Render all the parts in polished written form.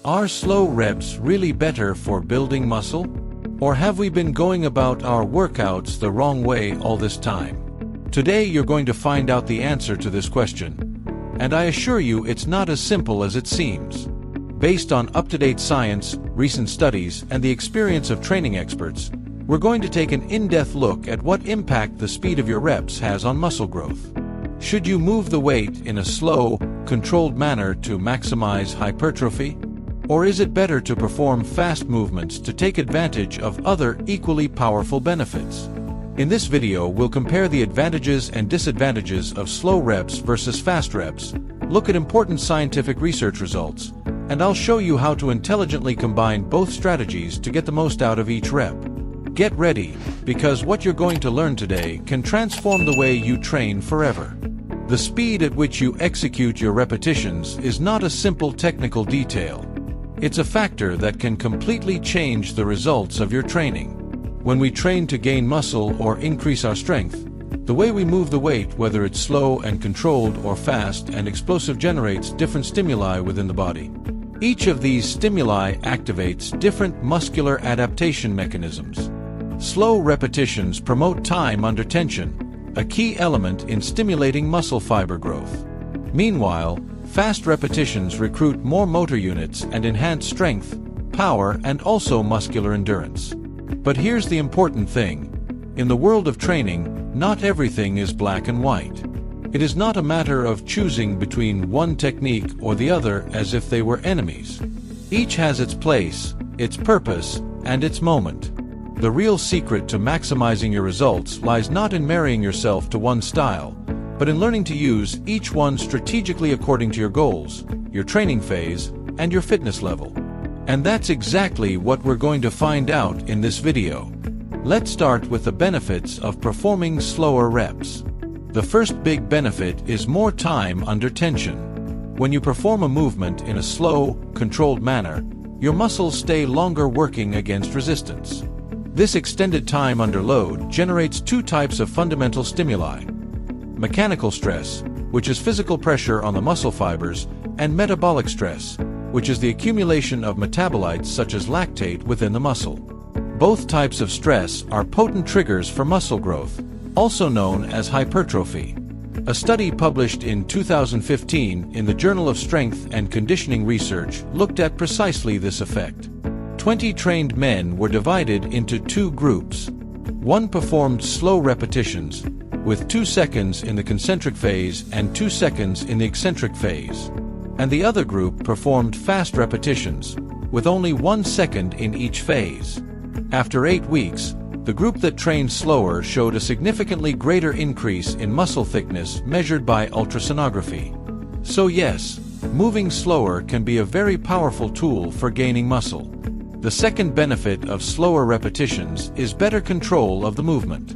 Are slow reps really better for building muscle? Or have we been going about our workouts the wrong way all this time? Today you're going to find out the answer to this question. And I assure you it's not as simple as it seems. Based on up-to-date science, recent studies, and the experience of training experts, we're going to take an in-depth look at what impact the speed of your reps has on muscle growth. Should you move the weight in a slow, controlled manner to maximize hypertrophy? Or is it better to perform fast movements to take advantage of other equally powerful benefits? In this video, we'll compare the advantages and disadvantages of slow reps versus fast reps, look at important scientific research results, and I'll show you how to intelligently combine both strategies to get the most out of each rep. Get ready, because what you're going to learn today can transform the way you train forever. The speed at which you execute your repetitions is not a simple technical detail. It's a factor that can completely change the results of your training. When we train to gain muscle or increase our strength, the way we move the weight, whether it's slow and controlled or fast and explosive, generates different stimuli within the body. Each of these stimuli activates different muscular adaptation mechanisms. Slow repetitions promote time under tension, a key element in stimulating muscle fiber growth. Meanwhile, fast repetitions recruit more motor units and enhance strength, power, and also muscular endurance. But here's the important thing. In the world of training, not everything is black and white. It is not a matter of choosing between one technique or the other as if they were enemies. Each has its place, its purpose, and its moment. The real secret to maximizing your results lies not in marrying yourself to one style, but in learning to use each one strategically according to your goals, your training phase, and your fitness level. And that's exactly what we're going to find out in this video. Let's start with the benefits of performing slower reps. The first big benefit is more time under tension. When you perform a movement in a slow, controlled manner, your muscles stay longer working against resistance. This extended time under load generates two types of fundamental stimuli: mechanical stress, which is physical pressure on the muscle fibers, and metabolic stress, which is the accumulation of metabolites such as lactate within the muscle. Both types of stress are potent triggers for muscle growth, also known as hypertrophy. A study published in 2015 in the Journal of Strength and Conditioning Research looked at precisely this effect. 20 trained men were divided into two groups. One performed slow repetitions, with 2 seconds in the concentric phase and 2 seconds in the eccentric phase. And the other group performed fast repetitions, with only 1 second in each phase. After 8 weeks, the group that trained slower showed a significantly greater increase in muscle thickness measured by ultrasonography. So yes, moving slower can be a very powerful tool for gaining muscle. The second benefit of slower repetitions is better control of the movement.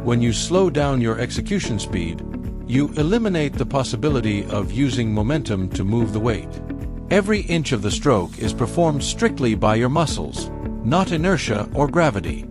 When you slow down your execution speed, you eliminate the possibility of using momentum to move the weight. Every inch of the stroke is performed strictly by your muscles, not inertia or gravity.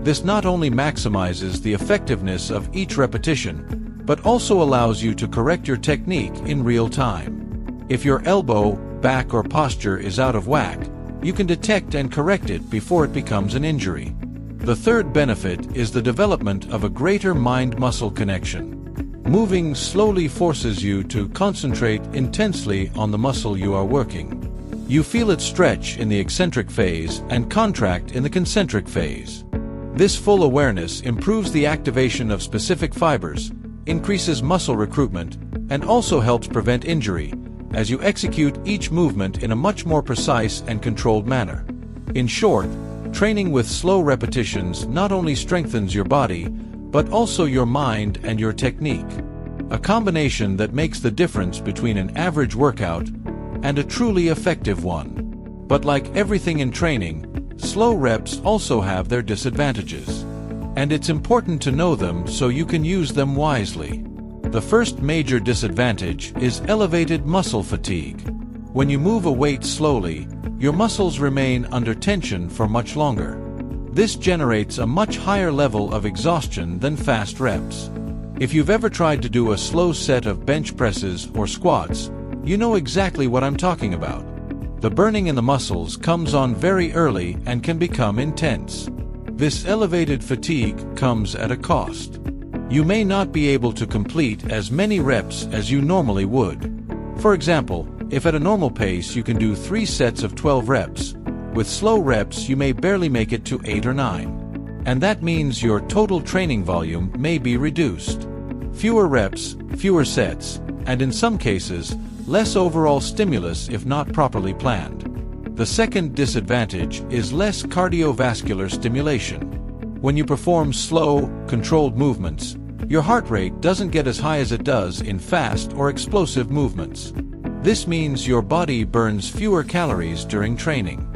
This not only maximizes the effectiveness of each repetition, but also allows you to correct your technique in real time. If your elbow, back, or posture is out of whack, you can detect and correct it before it becomes an injury. The third benefit is the development of a greater mind-muscle connection. Moving slowly forces you to concentrate intensely on the muscle you are working. You feel it stretch in the eccentric phase and contract in the concentric phase. This full awareness improves the activation of specific fibers, increases muscle recruitment, and also helps prevent injury, as you execute each movement in a much more precise and controlled manner. In short, training with slow repetitions not only strengthens your body, but also your mind and your technique. A combination that makes the difference between an average workout and a truly effective one. But like everything in training, slow reps also have their disadvantages. And it's important to know them so you can use them wisely. The first major disadvantage is elevated muscle fatigue. When you move a weight slowly, your muscles remain under tension for much longer. This generates a much higher level of exhaustion than fast reps. If you've ever tried to do a slow set of bench presses or squats, you know exactly what I'm talking about. The burning in the muscles comes on very early and can become intense. This elevated fatigue comes at a cost. You may not be able to complete as many reps as you normally would. For example, if at a normal pace you can do 3 sets of 12 reps, with slow reps you may barely make it to 8 or 9. And that means your total training volume may be reduced. Fewer reps, fewer sets, and in some cases, less overall stimulus if not properly planned. The second disadvantage is less cardiovascular stimulation. When you perform slow, controlled movements, your heart rate doesn't get as high as it does in fast or explosive movements. This means your body burns fewer calories during training.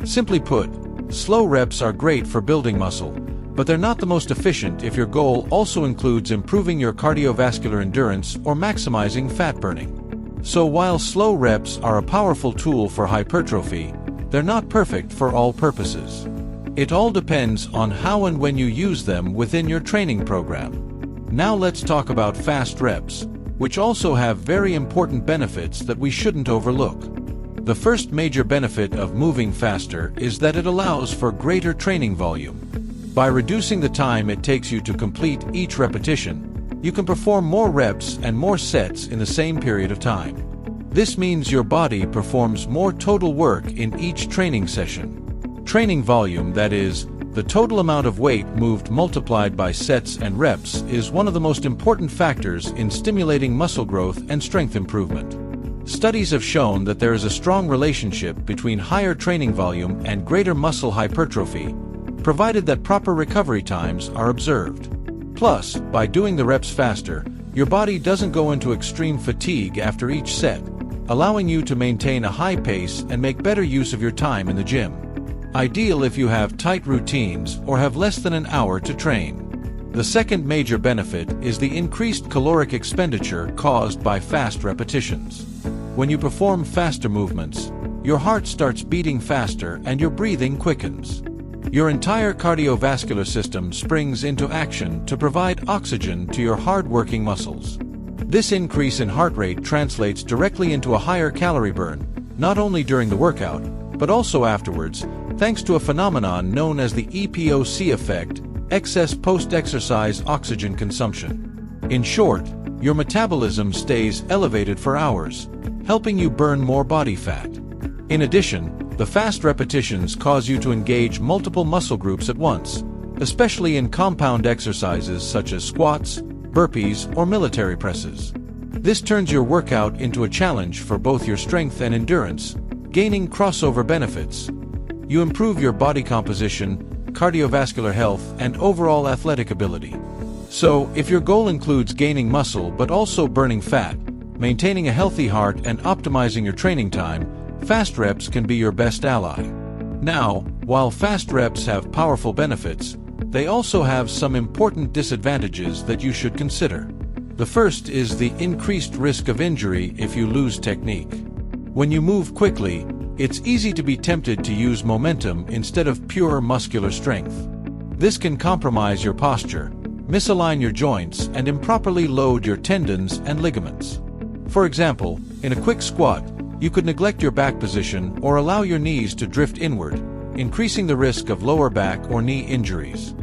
Simply put, slow reps are great for building muscle, but they're not the most efficient if your goal also includes improving your cardiovascular endurance or maximizing fat burning. So while slow reps are a powerful tool for hypertrophy, they're not perfect for all purposes. It all depends on how and when you use them within your training program. Now let's talk about fast reps, which also have very important benefits that we shouldn't overlook. The first major benefit of moving faster is that it allows for greater training volume. By reducing the time it takes you to complete each repetition, you can perform more reps and more sets in the same period of time. This means your body performs more total work in each training session. Training volume, that is, the total amount of weight moved multiplied by sets and reps, is one of the most important factors in stimulating muscle growth and strength improvement. Studies have shown that there is a strong relationship between higher training volume and greater muscle hypertrophy, provided that proper recovery times are observed. Plus, by doing the reps faster, your body doesn't go into extreme fatigue after each set, allowing you to maintain a high pace and make better use of your time in the gym. Ideal if you have tight routines or have less than an hour to train. The second major benefit is the increased caloric expenditure caused by fast repetitions. When you perform faster movements, your heart starts beating faster and your breathing quickens. Your entire cardiovascular system springs into action to provide oxygen to your hard-working muscles. This increase in heart rate translates directly into a higher calorie burn, not only during the workout, but also afterwards, thanks to a phenomenon known as the EPOC effect, excess post-exercise oxygen consumption. In short, your metabolism stays elevated for hours, helping you burn more body fat. In addition, the fast repetitions cause you to engage multiple muscle groups at once, especially in compound exercises such as squats, burpees, or military presses. This turns your workout into a challenge for both your strength and endurance, gaining crossover benefits. You improve your body composition, cardiovascular health, and overall athletic ability. So, if your goal includes gaining muscle but also burning fat, maintaining a healthy heart, and optimizing your training time, fast reps can be your best ally. Now, while fast reps have powerful benefits, they also have some important disadvantages that you should consider. The first is the increased risk of injury if you lose technique. When you move quickly, it's easy to be tempted to use momentum instead of pure muscular strength. This can compromise your posture, misalign your joints, and improperly load your tendons and ligaments. For example, in a quick squat, you could neglect your back position or allow your knees to drift inward, increasing the risk of lower back or knee injuries.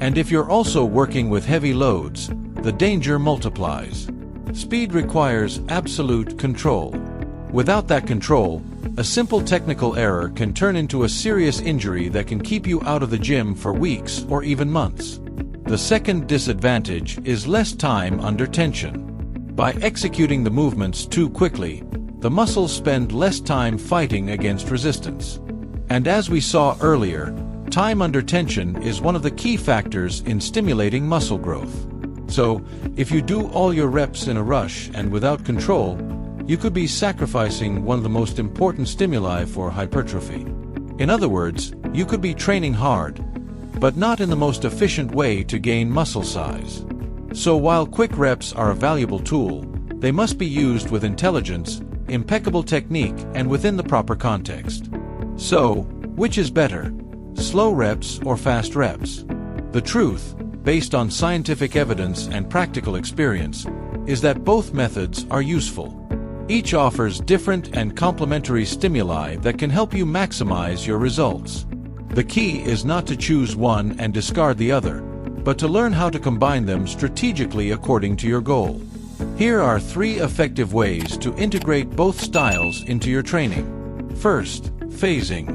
And if you're also working with heavy loads, the danger multiplies. Speed requires absolute control. Without that control, a simple technical error can turn into a serious injury that can keep you out of the gym for weeks or even months. The second disadvantage is less time under tension. By executing the movements too quickly, the muscles spend less time fighting against resistance. And as we saw earlier, time under tension is one of the key factors in stimulating muscle growth. So, if you do all your reps in a rush and without control, you could be sacrificing one of the most important stimuli for hypertrophy. In other words, you could be training hard, but not in the most efficient way to gain muscle size. So while quick reps are a valuable tool, they must be used with intelligence, impeccable technique, and within the proper context. So, which is better, slow reps or fast reps? The truth, based on scientific evidence and practical experience, is that both methods are useful. Each offers different and complementary stimuli that can help you maximize your results. The key is not to choose one and discard the other, but to learn how to combine them strategically according to your goal. Here are 3 effective ways to integrate both styles into your training. First, phasing.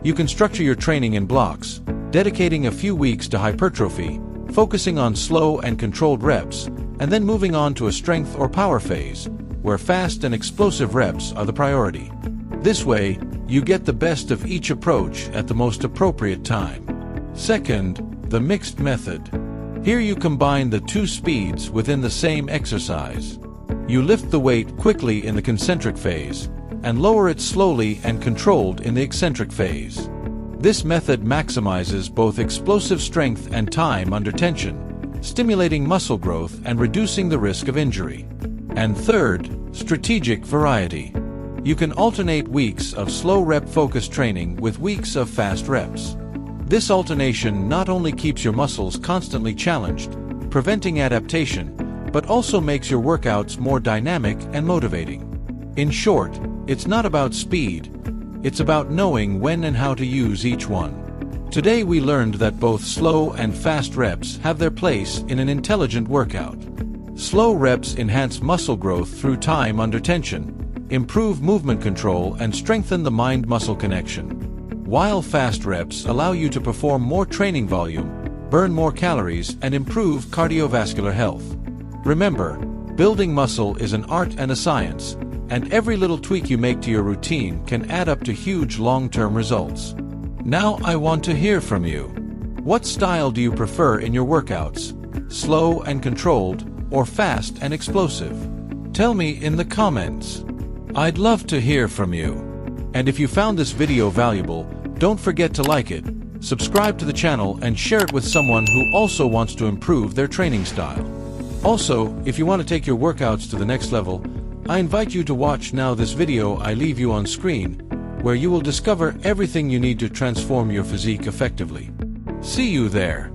You can structure your training in blocks, dedicating a few weeks to hypertrophy, focusing on slow and controlled reps, and then moving on to a strength or power phase, where fast and explosive reps are the priority. This way, you get the best of each approach at the most appropriate time. Second, the mixed method. Here you combine the 2 speeds within the same exercise. You lift the weight quickly in the concentric phase, and lower it slowly and controlled in the eccentric phase. This method maximizes both explosive strength and time under tension, stimulating muscle growth and reducing the risk of injury. And third, strategic variety. You can alternate weeks of slow rep-focused training with weeks of fast reps. This alternation not only keeps your muscles constantly challenged, preventing adaptation, but also makes your workouts more dynamic and motivating. In short, it's not about speed, it's about knowing when and how to use each one. Today we learned that both slow and fast reps have their place in an intelligent workout. Slow reps enhance muscle growth through time under tension, improve movement control, and strengthen the mind-muscle connection, while fast reps allow you to perform more training volume, burn more calories, and improve cardiovascular health. Remember, building muscle is an art and a science, and every little tweak you make to your routine can add up to huge long-term results. Now I want to hear from you. What style do you prefer in your workouts? Slow and controlled, or fast and explosive? Tell me in the comments. I'd love to hear from you. And if you found this video valuable, don't forget to like it, subscribe to the channel, and share it with someone who also wants to improve their training style. Also, if you want to take your workouts to the next level, I invite you to watch now this video I leave you on screen, where you will discover everything you need to transform your physique effectively. See you there.